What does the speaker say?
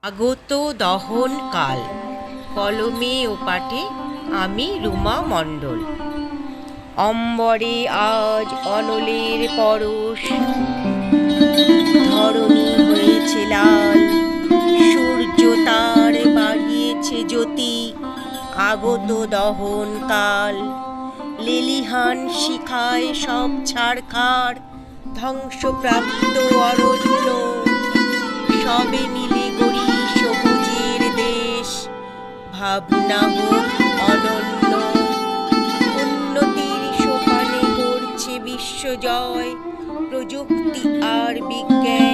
আগত দহন কাল। কলমে ও পাঠে আমি রুমা মণ্ডল। অম্বরে আজ অনলের পরশ, ধরণী হয়েছে লাল, সূর্য তার বাড়িয়েছে জ্যোতি, আগত দহন কাল। লেলিহান শিখায় সব ছারখার, ধ্বংসপ্রাপ্ত অরণ্য, সবে মিলে গড়ি সবুজের দেশ। ভাবনা হোক অনন্য, উন্নতির সোপানে করছে বিশ্বজয়, প্রযুক্তি আর বিজ্ঞান।